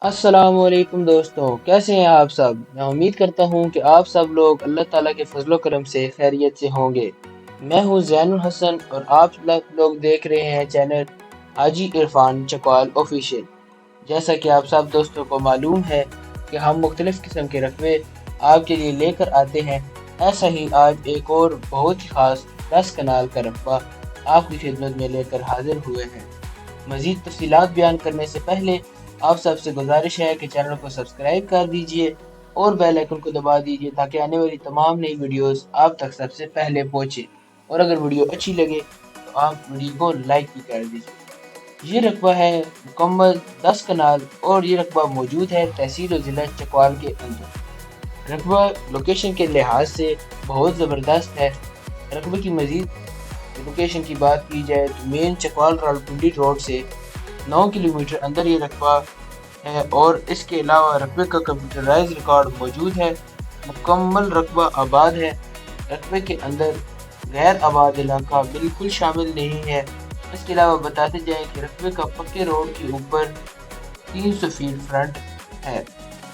अस्सलाम वालेकुम दोस्तों, कैसे हैं आप सब। मैं उम्मीद करता हूं कि आप सब लोग अल्लाह ताला के फजलो करम से खैरियत से होंगे। मैं हूं जैनुल हसन और आप लोग देख रहे हैं चैनल हाजी इरफान चकवाल ऑफिशियल। जैसा कि आप सब दोस्तों को मालूम है कि हम मुख्तलिफ किस्म के रकबे आपके लिए लेकर आते हैं। ऐसा ही आज एक और बहुत ही खास 10 कनाल का रकबा आपकी खिदमत में लेकर हाजिर हुए हैं। मज़ीद तफसीलात बयान करने से पहले आप सबसे गुजारिश है कि चैनल को सब्सक्राइब कर दीजिए और बेल आइकन को दबा दीजिए ताकि आने वाली तमाम नई वीडियोस आप तक सबसे पहले पहुंचे। और अगर वीडियो अच्छी लगे तो आप वीडियो को लाइक भी कर दीजिए। ये रकबा है मुकम्मल 10 कनाल और ये रकबा मौजूद है तहसील और ज़िला चकवाल के अंदर। रकबा लोकेशन के लिहाज से बहुत ज़बरदस्त है। रकबे की मज़ीद लोकेशन की बात की जाए तो मेन चकवाल रावलपिंडी रोड से 9 किलोमीटर अंदर ये रकबा है और इसके अलावा रकबे का कंप्यूटराइज रिकॉर्ड मौजूद है। मुकम्मल रकबा आबाद है। रकबे के अंदर गैर आबाद इलाका बिल्कुल शामिल नहीं है। इसके अलावा बताते जाएं कि रकबे का पक्के रोड के ऊपर 300 फीट फ्रंट है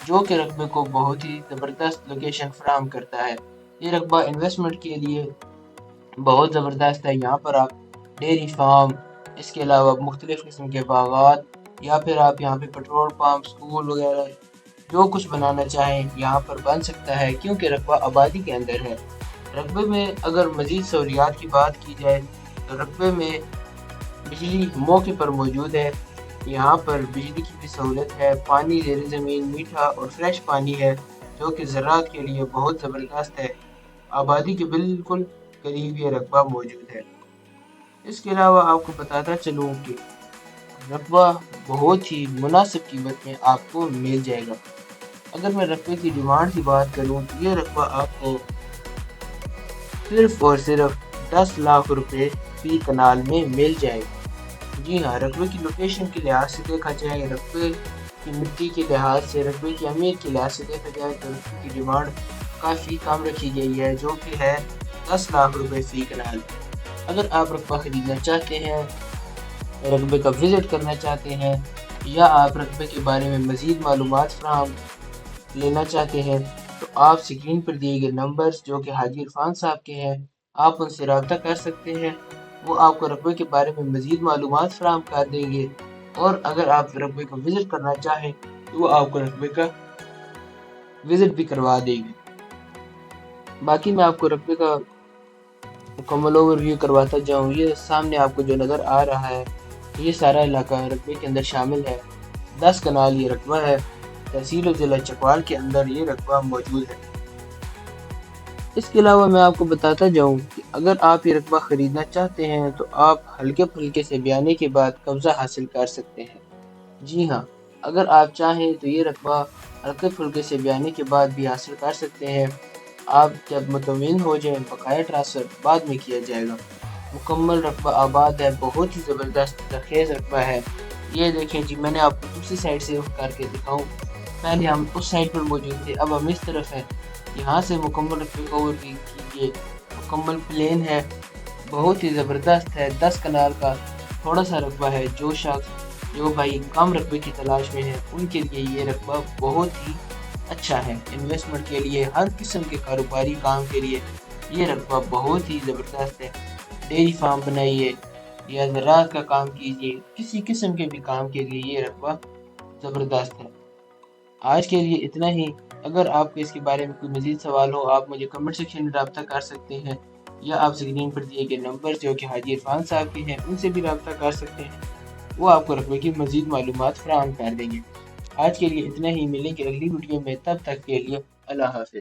जो कि रकबे को बहुत ही ज़बरदस्त लोकेशन फराहम करता है। ये रकबा इन्वेस्टमेंट के लिए बहुत ज़बरदस्त है। यहाँ पर आप डेयरी फार्म, इसके अलावा मुख्तलिफ़ किस्म के बागात या फिर आप यहाँ पे पेट्रोल पम्प, स्कूल वगैरह जो कुछ बनाना चाहें यहाँ पर बन सकता है क्योंकि रकबा आबादी के अंदर है। रकबे में अगर मज़ीद सहूलियात की बात की जाए तो रकबे में बिजली मौके पर मौजूद है। यहाँ पर बिजली की भी सहूलत है। पानी ज़ेर ज़मीन मीठा और फ्रेश पानी है जो कि ज़राअत के लिए बहुत ज़बरदस्त है। आबादी के बिल्कुल करीब ये रकबा मौजूद है। इसके अलावा आपको बताता चलूँ कि रकबा बहुत ही मुनासिब कीमत में आपको मिल जाएगा। अगर मैं रकबे की डिमांड की बात करूँ तो ये रकबा आपको सिर्फ और सिर्फ 10 लाख रुपए फी कनाल में मिल जाएगा। जी हाँ, रकबे की लोकेशन के लिहाज से देखा जाए, रकबे की मिट्टी के लिहाज से, रकबे की अमीर के लिहाज से देखा जाए तो रकबे की डिमांड काफ़ी कम रखी गई है जो कि है 10 लाख रुपए फी कनाल। अगर आप रकबा ख़रीदना चाहते हैं, रकबे का विज़िट करना चाहते हैं या आप रकबे के बारे में मज़ीद मालूमात फ़राहम लेना चाहते हैं तो आप स्क्रीन पर दिए गए नंबर्स जो कि हाजी इरफान साहब के हैं, आप उनसे रब्ता कर सकते हैं। वो आपको रकबे के बारे में मज़ीद मालूमात फ़राहम कर देंगे और अगर आप रकबे का विज़िट करना चाहें तो वो आपको रकबे का विज़िट भी करवा देंगे। बाकी मैं आपको रकबे का मुकम्मल ओवरव्यू करवाता जाऊँ। ये सामने आपको जो नज़र आ रहा है ये सारा इलाका रकबे के अंदर शामिल है। 10 कनाल ये रकबा है। तहसील और ज़िला चकवाल के अंदर ये रकबा मौजूद है। इसके अलावा मैं आपको बताता जाऊँ कि अगर आप ये रकबा ख़रीदना चाहते हैं तो आप हल्के फुल्के से बयाने के बाद कब्ज़ा हासिल कर सकते हैं। जी हाँ, अगर आप चाहें तो ये रकबा हल्के फुल्के से बयाने के बाद भी हासिल कर सकते हैं। आप जब मुतमिन हो जाएं बकाया ट्रांसफ़र बाद में किया जाएगा। मुकम्मल रकबा आबाद है, बहुत ही ज़बरदस्त ज़रख़ेज़ रकबा है। ये देखें जी, मैंने आपको दूसरी साइड से करके दिखाऊँ। पहले हम उस साइड पर मौजूद थे, अब हम इस तरफ हैं। यहाँ से मुकम्मल रकबे का ओवरव्यू कीजिए। मुकम्मल प्लेन है, बहुत ही ज़बरदस्त है। 10 कनाल का थोड़ा सा रकबा है। जो शख्स जो भाई कम रकबे की तलाश में है उनके लिए ये रकबा बहुत ही अच्छा है। इन्वेस्टमेंट के लिए, हर किस्म के कारोबारी काम के लिए ये रकबा बहुत ही ज़बरदस्त है। डेयरी फार्म बनाइए या ज़राअत का काम कीजिए, किसी किस्म के भी काम के लिए ये रकबा ज़बरदस्त है। आज के लिए इतना ही। अगर आपको इसके बारे में कोई मज़ीद सवाल हो आप मुझे कमेंट सेक्शन में रब्ता कर सकते हैं या आप स्क्रीन पर दिए गए नंबर जो कि हाजी इरफान साहब के हैं उनसे भी रब्ता कर सकते हैं। वो आपको रकबे की मज़ीद मालूमात फ़राहम कर देंगे। आज के लिए इतना ही। मिलेंगे अगली वीडियो में, तब तक के लिए अल्लाह हाफ़िज़।